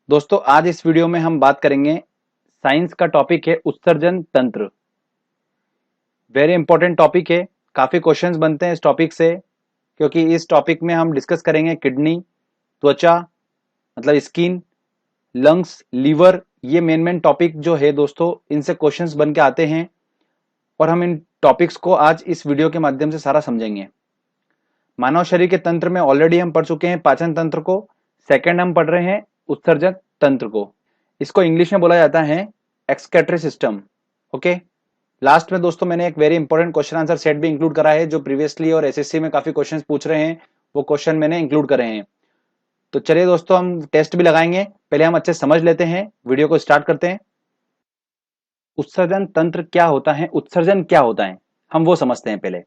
दोस्तों आज इस वीडियो में हम बात करेंगे। साइंस का टॉपिक है उत्सर्जन तंत्र। वेरी इंपॉर्टेंट टॉपिक है। काफी क्वेश्चंस बनते हैं इस टॉपिक से, क्योंकि इस टॉपिक में हम डिस्कस करेंगे किडनी, त्वचा मतलब स्किन, लंग्स, लीवर। ये मेन टॉपिक जो है दोस्तों, इनसे क्वेश्चंस बन के आते हैं और हम इन टॉपिक्स को आज इस वीडियो के माध्यम से सारा समझेंगे। मानव शरीर के तंत्र में ऑलरेडी हम पढ़ चुके हैं पाचन तंत्र को। सेकंड हम पढ़ रहे हैं उत्सर्जक तंत्र को। इसको इंग्लिश में बोला जाता है एक्सक्रीटरी सिस्टम। ओके। लास्ट में दोस्तों मैंने एक very important question answer set भी इंक्लूड करा है, जो प्रीवियसली और एसएससी में काफी क्वेश्चंस पूछ रहे हैं। वो क्वेश्चन मैंने इंक्लूड करे हैं। तो चलिए दोस्तों, हम टेस्ट भी लगाएंगे। पहले हम अच्छे समझ लेते हैं, वीडियो को स्टार्ट करते हैं। उत्सर्जन तंत्र क्या होता है, उत्सर्जन क्या होता है, हम वो समझते हैं पहले।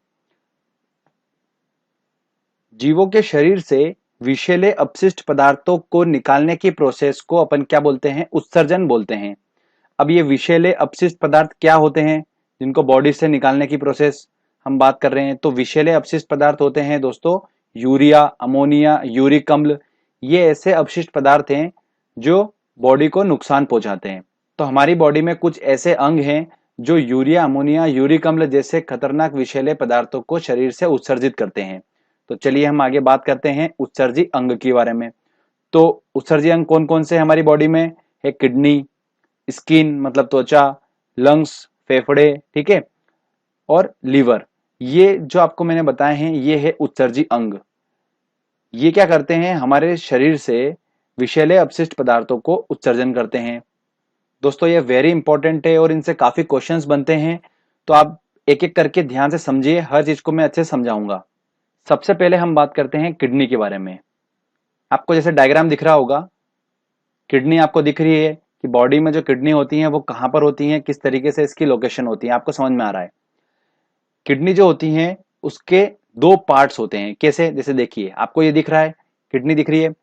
जीवों के शरीर से विषैले अपशिष्ट पदार्थों को निकालने की प्रोसेस को अपन क्या बोलते हैं, उत्सर्जन बोलते हैं। अब ये विषैले अपशिष्ट पदार्थ क्या होते हैं जिनको बॉडी से निकालने की प्रोसेस हम बात कर रहे हैं? तो विषैले अपशिष्ट पदार्थ होते हैं दोस्तों यूरिया, अमोनिया, यूरिक अम्ल। ये ऐसे अपशिष्ट पदार्थ हैं जो बॉडी को नुकसान पहुंचाते हैं। तो हमारी बॉडी में कुछ ऐसे अंग हैं जो यूरिया, अमोनिया, यूरिक अम्ल जैसे खतरनाक विषैले पदार्थों को शरीर से उत्सर्जित करते हैं। तो चलिए हम आगे बात करते हैं उत्सर्जी अंग के बारे में। तो उत्सर्जी अंग कौन कौन से हमारी बॉडी में है? किडनी, स्किन मतलब त्वचा, लंग्स फेफड़े, ठीक है, और लीवर। ये जो आपको मैंने बताए हैं ये है उत्सर्जी अंग। ये क्या करते हैं? हमारे शरीर से विषैले अपशिष्ट पदार्थों को उत्सर्जन करते हैं। दोस्तों ये वेरी इंपॉर्टेंट है और इनसे काफी क्वेश्चंस बनते हैं। तो आप एक एक करके ध्यान से समझिए, हर चीज को मैं अच्छे से समझाऊंगा। सबसे पहले हम बात करते हैं किडनी के बारे में। आपको जैसे डायग्राम दिख रहा होगा, किडनी आपको दिख रही है कि बॉडी में जो किडनी होती है वो कहां पर होती है, किस तरीके से इसकी लोकेशन होती है, आपको समझ में आ रहा है? किडनी जो होती है उसके दो पार्ट्स होते हैं। कैसे? जैसे देखिए, आपको ये दिख रहा है, किडनी दिख रही है।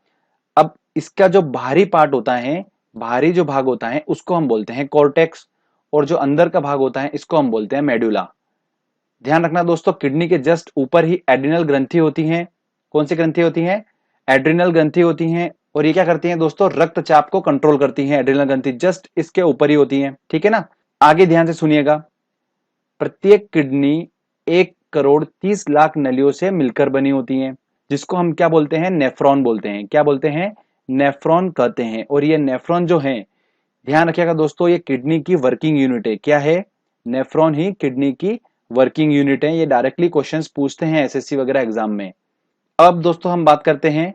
अब इसका जो बाहरी पार्ट होता है, बाहरी जो भाग होता है उसको हम बोलते हैं कॉर्टेक्स, और जो अंदर का भाग होता है इसको हम बोलते हैं मेडुला। ध्यान रखना दोस्तों, किडनी के जस्ट ऊपर ही एड्रिनल ग्रंथि होती है। कौन सी ग्रंथि होती है? एड्रिनल ग्रंथि होती है। और ये क्या करती हैं दोस्तों? रक्तचाप को कंट्रोल करती हैं। एड्रिनल ग्रंथि जस्ट इसके ऊपर ही होती है, ठीक है ना? आगे ध्यान से सुनिएगा। प्रत्येक किडनी 1,30,00,000 नलियों से मिलकर बनी होती है, जिसको हम क्या बोलते हैं? नेफ्रॉन बोलते हैं। क्या बोलते हैं? नेफ्रॉन कहते हैं। और ये नेफ्रॉन जो है, ध्यान रखिएगा दोस्तों, ये किडनी की वर्किंग यूनिट है। क्या है? नेफ्रॉन ही किडनी की वर्किंग यूनिट है। ये डायरेक्टली क्वेश्चंस पूछते हैं एसएससी वगैरह एग्जाम में। अब दोस्तों हम बात करते हैं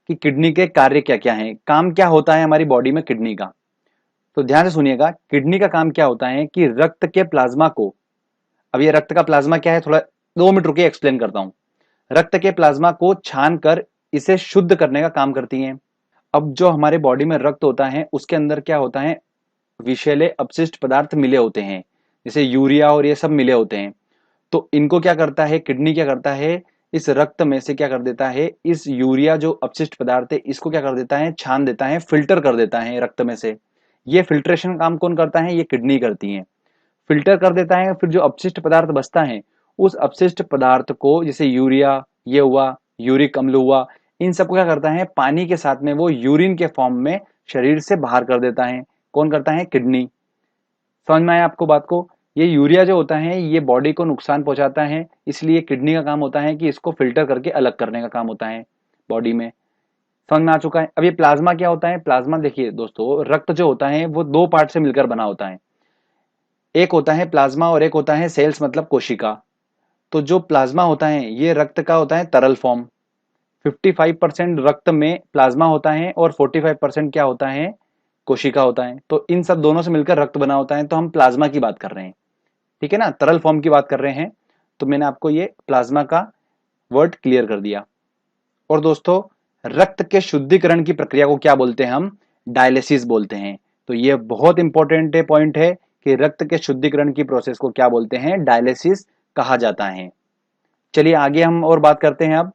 कि किडनी के कार्य क्या क्या हैं, काम क्या होता है हमारी बॉडी में किडनी का। तो ध्यान से सुनिएगा, किडनी का काम क्या होता है कि रक्त के प्लाज्मा को, अब ये रक्त का प्लाज्मा क्या है, थोड़ा 2 मिनट रुकिए एक्सप्लेन करता हूं। रक्त के प्लाज्मा को छान कर इसे शुद्ध करने का काम करती हैं। अब जो हमारे बॉडी में रक्त होता है उसके अंदर क्या होता है? विषैले अपशिष्ट पदार्थ मिले होते हैं, जैसे यूरिया और ये सब मिले होते हैं। तो इनको क्या करता है किडनी, क्या करता है, इस रक्त में से क्या कर देता है, इस यूरिया जो अपशिष्ट पदार्थ है इसको क्या कर देता है, छान देता है, फिल्टर कर देता है रक्त में से। ये फिल्ट्रेशन काम कौन करता है? ये किडनी करती है। फिल्टर कर देता है, फिर जो अपशिष्ट पदार्थ बचता है उस अपशिष्ट पदार्थ को, जैसे यूरिया ये हुआ, यूरिक अम्ल हुआ, इन सबको क्या करता है, पानी के साथ में वो यूरिन के फॉर्म में शरीर से बाहर कर देता है। कौन करता है? किडनी। समझ में आया आपको बात को? ये यूरिया जो होता है ये बॉडी को नुकसान पहुंचाता है, इसलिए किडनी का काम होता है कि इसको फिल्टर करके अलग करने का काम होता है बॉडी में। समझ में आ चुका है? अब ये प्लाज्मा क्या होता है? प्लाज्मा देखिए दोस्तों, रक्त जो होता है वो दो पार्ट से मिलकर बना होता है। एक होता है प्लाज्मा और एक होता है सेल्स मतलब कोशिका। तो जो प्लाज्मा होता है ये रक्त का होता है तरल फॉर्म। 55% रक्त में प्लाज्मा होता है और 45% क्या होता है? कोशिका होता है। तो इन सब दोनों से मिलकर रक्त बना होता है, तो हम प्लाज्मा की बात कर रहे हैं, ठीक है ना, तरल फॉर्म की बात कर रहे हैं। तो मैंने आपको ये प्लाज्मा का वर्ड क्लियर कर दिया। और दोस्तों, रक्त के शुद्धिकरण की प्रक्रिया को क्या बोलते हैं? हम डायलिसिस बोलते हैं। तो ये बहुत इंपॉर्टेंट पॉइंट है कि रक्त के शुद्धिकरण की प्रोसेस को क्या बोलते हैं? डायलिसिस कहा जाता है। चलिए आगे हम और बात करते हैं। अब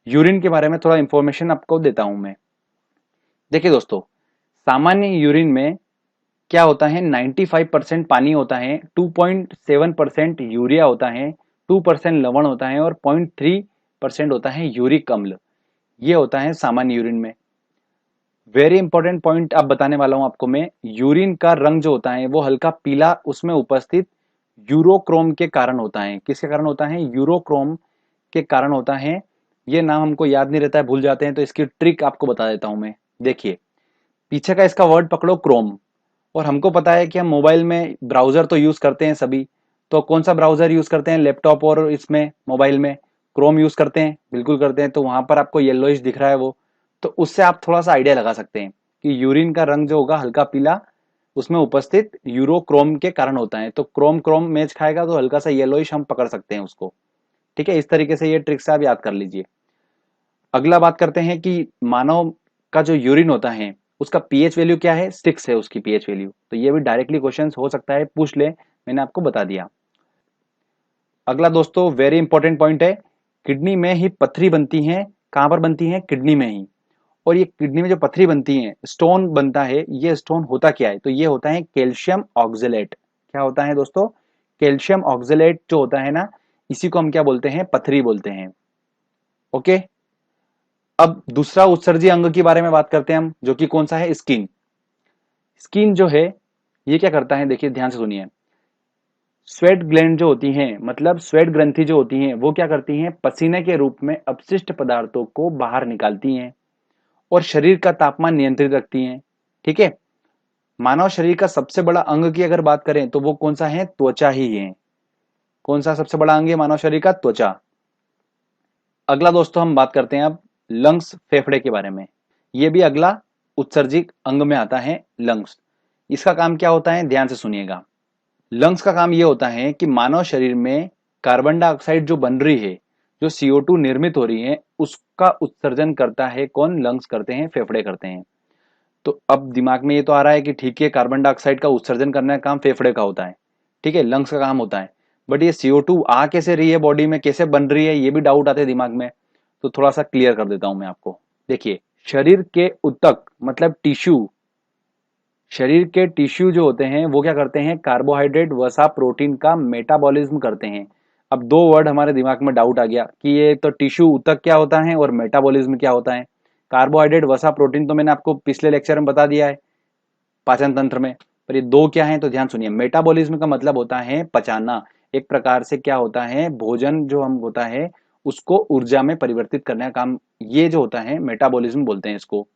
यूरिन के बारे में थोड़ा इंफॉर्मेशन आपको देता हूं मैं। देखिए दोस्तों, सामान्य यूरिन में क्या होता है? 95% पानी होता है, 2.7% यूरिया होता है, 2% लवण होता है और 0.3% होता है यूरिक अम्ल। ये होता है सामान्य यूरिन में। वेरी इंपॉर्टेंट पॉइंट अब बताने वाला हूं आपको मैं। यूरिन का रंग जो होता है वो हल्का पीला उसमें उपस्थित यूरोक्रोम के कारण होता है। किसके कारण होता है? यूरोक्रोम के कारण होता है। ये नाम हमको याद नहीं रहता है, भूल जाते हैं, तो इसकी ट्रिक आपको बता देता हूं मैं। देखिए, पीछे का इसका वर्ड पकड़ो क्रोम, और हमको पता है कि हम मोबाइल में ब्राउजर तो यूज करते हैं सभी। तो कौन सा ब्राउजर यूज करते हैं लैपटॉप और इसमें मोबाइल में? क्रोम यूज करते हैं, बिल्कुल करते हैं। तो वहां पर आपको येलोइश दिख रहा है वो, तो उससे आप थोड़ा सा आइडिया लगा सकते हैं कि यूरिन का रंग जो होगा हल्का पीला उसमें उपस्थित यूरोक्रोम के कारण होता है। तो क्रोम क्रोम मैच खाएगा तो हल्का सा येलोइश हम पकड़ सकते हैं उसको। ठीक है, इस तरीके से ये ट्रिक से आप याद कर लीजिए। अगला बात करते हैं कि मानव का जो यूरिन होता है उसका पीएच वैल्यू क्या है? 6 है उसकी पीएच वैल्यू। तो ये भी डायरेक्टली क्वेश्चन हो सकता है, पूछ ले, मैंने आपको बता दिया। अगला दोस्तों वेरी इंपॉर्टेंट पॉइंट है, किडनी में ही पथरी बनती है। कहां पर बनती है? किडनी में ही। और ये किडनी में जो पथरी बनती है, स्टोन बनता है, ये स्टोन होता क्या है? तो ये होता है कैल्शियम ऑक्जेलेट। क्या होता है दोस्तों? कैल्शियम ऑक्जेलेट जो होता है ना, इसी को हम क्या बोलते हैं? पथरी बोलते हैं। ओके, अब दूसरा उत्सर्जी अंग के बारे में बात करते हैं हम, जो कि कौन सा है? स्किन। स्किन जो है ये क्या करता है? देखिए ध्यान से सुनिए। स्वेट ग्लैंड जो होती हैं, मतलब स्वेट ग्रंथि जो होती हैं, वो क्या करती हैं? पसीने के रूप में अपशिष्ट पदार्थों को बाहर निकालती हैं और शरीर का तापमान नियंत्रित रखती हैं। ठीक है, मानव शरीर का सबसे बड़ा अंग की अगर बात करें तो वो कौन सा है? त्वचा ही है। कौन सा सबसे बड़ा अंग है मानव शरीर का? त्वचा। अगला दोस्तों हम बात करते हैं अब लंग्स, फेफड़े के बारे में। ये भी अगला उत्सर्जिक अंग में आता है, लंग्स। इसका काम क्या होता है? ध्यान से सुनिएगा। लंग्स का काम ये होता है कि मानव शरीर में कार्बन डाइऑक्साइड जो बन रही है, जो CO2 निर्मित हो रही है, उसका उत्सर्जन करता है कौन? लंग्स करते हैं, फेफड़े करते हैं। तो अब दिमाग में ये तो आ रहा है कि ठीक है, कार्बन डाइऑक्साइड का उत्सर्जन करने का काम फेफड़े का होता है, ठीक है, लंग्स का काम होता है। बट ये CO2 आ कैसे रही है बॉडी में, कैसे बन रही है, ये भी डाउट आते हैं दिमाग में। तो थोड़ा सा क्लियर कर देता हूं मैं आपको। देखिए, शरीर के ऊतक मतलब टिश्यू, शरीर के टिश्यू जो होते हैं वो क्या करते हैं? कार्बोहाइड्रेट वसा प्रोटीन का मेटाबॉलिज्म करते हैं। अब दो वर्ड हमारे दिमाग में डाउट आ गया कि ये तो टिश्यू ऊतक क्या होता है और मेटाबॉलिज्म क्या होता है। कार्बोहाइड्रेट वसा प्रोटीन तो मैंने आपको पिछले लेक्चर में बता दिया है पाचन तंत्र में, पर ये दो क्या है? तो ध्यान सुनिए। मेटाबॉलिज्म का मतलब होता है पचाना। एक प्रकार से क्या होता है? भोजन जो हम होता है उसको ऊर्जा में परिवर्तित करने का काम, ये जो होता है मेटाबॉलिज्म बोलते हैं इसको।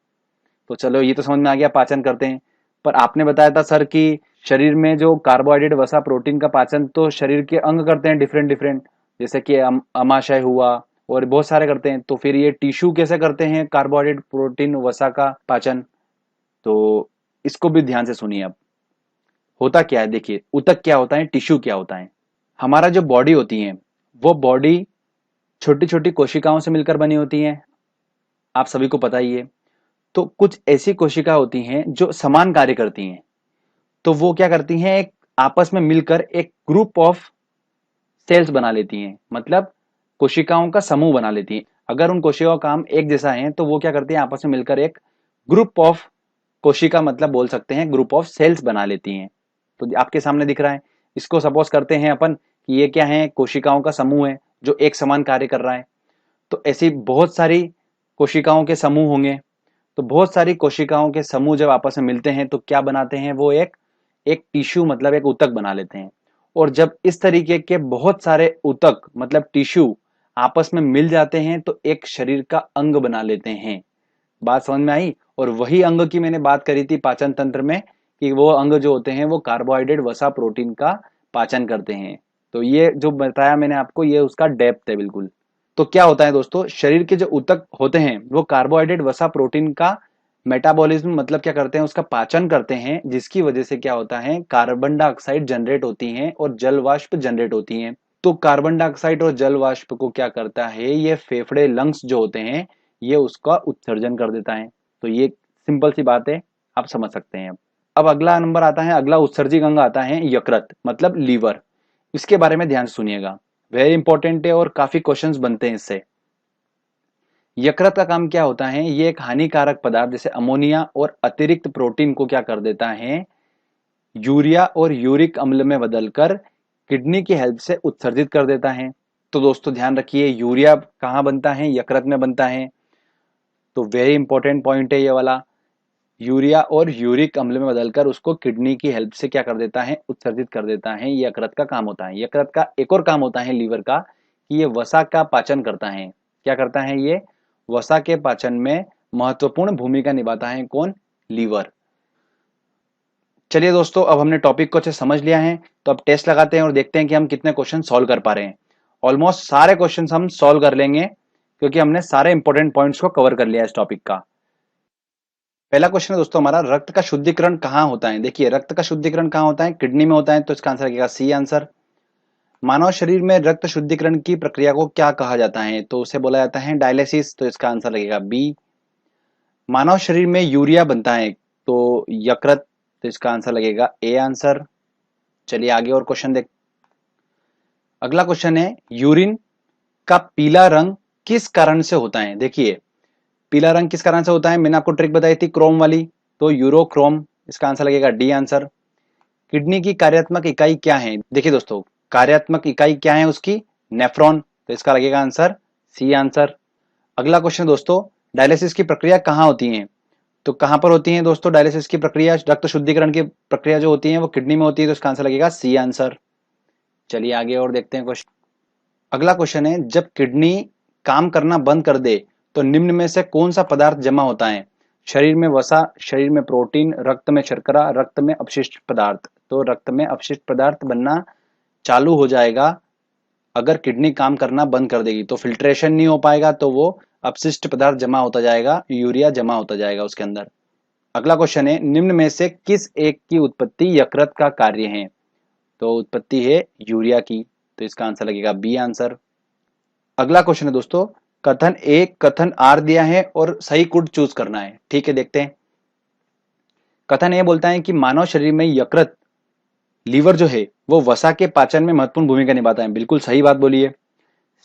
तो चलो ये तो समझ में आ गया, पाचन करते हैं। पर आपने बताया था सर कि शरीर में जो कार्बोहाइड्रेट वसा प्रोटीन का पाचन तो शरीर के अंग करते हैं डिफरेंट डिफरेंट, जैसे कि अमाशय हुआ और बहुत सारे करते हैं। तो फिर ये टिश्यू कैसे करते हैं कार्बोहाइड्रेट प्रोटीन वसा का पाचन? तो इसको भी ध्यान से सुनिए। अब होता क्या है, देखिए, ऊतक क्या होता है, टिश्यू क्या होता है। हमारा जो बॉडी होती है वो बॉडी छोटी छोटी कोशिकाओं से मिलकर बनी होती है, आप सभी को पता ही है। तो कुछ ऐसी कोशिका होती हैं जो समान कार्य करती हैं। तो वो क्या करती हैं? एक आपस में मिलकर एक ग्रुप ऑफ सेल्स बना लेती हैं, मतलब कोशिकाओं का समूह बना लेती हैं। अगर उन कोशिकाओं का काम एक जैसा है तो वो क्या करती हैं? आपस में मिलकर एक ग्रुप ऑफ कोशिका, मतलब बोल सकते हैं ग्रुप ऑफ सेल्स बना लेती हैं। तो आपके सामने दिख रहा है, इसको सपोज करते हैं अपन कि ये क्या है? कोशिकाओं का समूह है जो एक समान कार्य कर रहा है। तो ऐसी बहुत सारी कोशिकाओं के समूह होंगे। तो बहुत सारी कोशिकाओं के समूह जब आपस में मिलते हैं तो क्या बनाते हैं? वो एक एक टिश्यू मतलब एक ऊतक बना लेते हैं। और जब इस तरीके के बहुत सारे ऊतक मतलब टिश्यू आपस में मिल जाते हैं तो एक शरीर का अंग बना लेते हैं। बात समझ में आई? और वही अंग की मैंने बात करी थी पाचन तंत्र में, कि वो अंग जो होते हैं वो कार्बोहाइड्रेट वसा प्रोटीन का पाचन करते हैं। तो ये जो बताया मैंने आपको, ये उसका डेप्थ है बिल्कुल। तो क्या होता है दोस्तों, शरीर के जो ऊतक होते हैं वो कार्बोहाइड्रेट वसा प्रोटीन का मेटाबॉलिज्म मतलब क्या करते हैं? उसका पाचन करते हैं, जिसकी वजह से क्या होता है? कार्बन डाइऑक्साइड जनरेट होती हैं और जल वाष्प जनरेट होती हैं। तो कार्बन डाइऑक्साइड और जल वाष्प को क्या करता है? ये फेफड़े, लंग्स जो होते हैं, ये उसका उत्सर्जन कर देता है। तो ये सिंपल सी बात है, आप समझ सकते हैं। अब अगला नंबर आता है, अगला उत्सर्जिक अंग आता है यकृत मतलब लीवर। इसके बारे में ध्यान से सुनिएगा, वेरी इंपॉर्टेंट है और काफी क्वेश्चंस बनते हैं इससे। यकृत का काम क्या होता है? ये एक हानिकारक पदार्थ जैसे अमोनिया और अतिरिक्त प्रोटीन को क्या कर देता है? यूरिया और यूरिक अम्ल में बदलकर किडनी की हेल्प से उत्सर्जित कर देता है। तो दोस्तों ध्यान रखिए, यूरिया कहाँ बनता है? यकृत में बनता है। तो वेरी इंपॉर्टेंट पॉइंट है ये वाला। यूरिया और यूरिक अम्ल में बदलकर उसको किडनी की हेल्प से क्या कर देता है, उत्सर्जित कर देता है। ये यकृत का काम होता है। यकृत का एक और काम होता है लीवर का, कि ये वसा का पाचन करता है। क्या करता है ये? वसा के पाचन में महत्वपूर्ण भूमिका निभाता है। कौन? लीवर। चलिए दोस्तों, अब हमने टॉपिक को अच्छे से समझ लिया है, तो अब टेस्ट लगाते हैं और देखते हैं कि हम कितने क्वेश्चन सॉल्व कर पा रहे हैं। ऑलमोस्ट सारे क्वेश्चन हम सॉल्व कर लेंगे, क्योंकि हमने सारे इंपॉर्टेंट पॉइंट्स को कवर कर लिया इस टॉपिक का। पहला क्वेश्चन है दोस्तों हमारा, रक्त का शुद्धिकरण कहाँ होता है? देखिए, रक्त का शुद्धिकरण कहाँ होता है? किडनी में होता है, तो इसका आंसर लगेगा सी आंसर। मानव शरीर में रक्त शुद्धिकरण की प्रक्रिया को क्या कहा जाता है? तो उसे बोला जाता है डायलिसिस, तो इसका आंसर लगेगा बी। मानव शरीर में यूरिया बनता है, तो यकृत, तो इसका आंसर लगेगा ए आंसर। चलिए आगे और क्वेश्चन देख। अगला क्वेश्चन है, यूरिन का पीला रंग किस कारण से होता है? देखिए, पीला रंग किस कारण से होता है? मैंने आपको ट्रिक बताई थी क्रोम वाली, तो यूरोक्रोम, इसका आंसर लगेगा डी आंसर। किडनी की कार्यात्मक इकाई क्या है? देखिए दोस्तों, कार्यात्मक इकाई क्या है उसकी? नेफ्रॉन, तो इसका लगेगा आंसर सी आंसर। अगला क्वेश्चन दोस्तों, डायलिसिस की प्रक्रिया कहाँ होती है? तो कहां पर होती है दोस्तों डायलिसिस की प्रक्रिया? रक्त शुद्धिकरण की प्रक्रिया जो होती है वो किडनी में होती है, तो इसका आंसर लगेगा सी आंसर। चलिए आगे और देखते हैं क्वेश्चन। अगला क्वेश्चन है, जब किडनी काम करना बंद कर दे तो निम्न में से कौन सा पदार्थ जमा होता है? शरीर में वसा, शरीर में प्रोटीन, रक्त में शर्करा, रक्त में अपशिष्ट पदार्थ। तो रक्त में अपशिष्ट पदार्थ बनना चालू हो जाएगा अगर किडनी काम करना बंद कर देगी, तो फिल्ट्रेशन नहीं हो पाएगा, तो वो अपशिष्ट पदार्थ जमा होता जाएगा, यूरिया जमा होता जाएगा उसके अंदर। अगला क्वेश्चन है, निम्न में से किस एक की उत्पत्ति यकृत का कार्य है? तो उत्पत्ति है यूरिया की, तो इसका आंसर लगेगा बी आंसर। अगला क्वेश्चन है दोस्तों, कथन ए कथन आर दिया है और सही कुड चूज करना है। ठीक है, देखते हैं। कथन ए बोलता है कि मानव शरीर में यकृत, लीवर जो है वो वसा के पाचन में महत्वपूर्ण भूमिका निभाता है। बिल्कुल सही बात बोली है।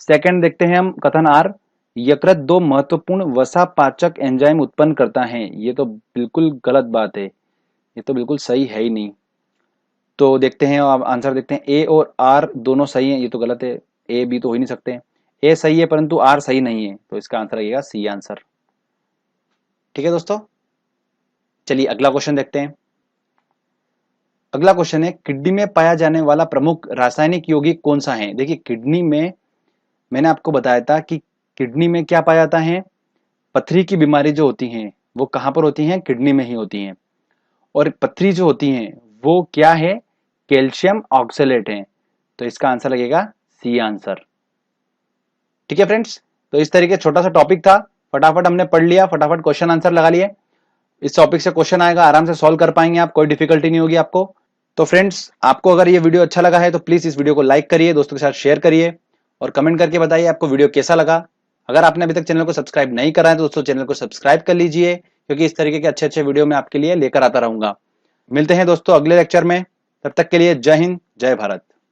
सेकंड देखते हैं हम, कथन आर, यकृत दो महत्वपूर्ण वसा पाचक एंजाइम उत्पन्न करता है। ये तो बिल्कुल गलत बात है, ये तो बिल्कुल सही है ही नहीं। तो देखते हैं, अब आंसर देखते हैं। ए और आर दोनों सही हैं, ये तो गलत है। ए बी तो हो ही नहीं सकते। ए सही है परंतु आर सही नहीं है, तो इसका आंसर लगेगा सी आंसर। ठीक है दोस्तों, चलिए अगला क्वेश्चन देखते हैं। अगला क्वेश्चन है, किडनी में पाया जाने वाला प्रमुख रासायनिक यौगिक कौन सा है? देखिए, किडनी में मैंने आपको बताया था कि किडनी में क्या पाया जाता है? पथरी की बीमारी जो होती हैं वो कहां पर होती हैं? किडनी में ही होती हैं। और पथरी जो होती हैं वो क्या है? कैल्शियम ऑक्सलेट है, तो इसका आंसर लगेगा सी आंसर। ठीक है फ्रेंड्स, तो इस तरीके छोटा सा टॉपिक था, फटाफट हमने पढ़ लिया, फटाफट क्वेश्चन आंसर लगा लिए। इस टॉपिक से क्वेश्चन आएगा, आराम से सॉल्व कर पाएंगे आप, कोई डिफिकल्टी नहीं होगी आपको। तो फ्रेंड्स, आपको अगर ये वीडियो अच्छा लगा है तो प्लीज इस वीडियो को लाइक करिए, दोस्तों के साथ शेयर करिए और कमेंट करके बताइए आपको वीडियो कैसा लगा। अगर आपने अभी तक चैनल को सब्सक्राइब नहीं करा है तो दोस्तों चैनल को सब्सक्राइब कर लीजिए, क्योंकि इस तरीके के अच्छे अच्छे वीडियो मैं आपके लिए लेकर आता रहूंगा। मिलते हैं दोस्तों अगले लेक्चर में, तब तक के लिए जय हिंद, जय भारत।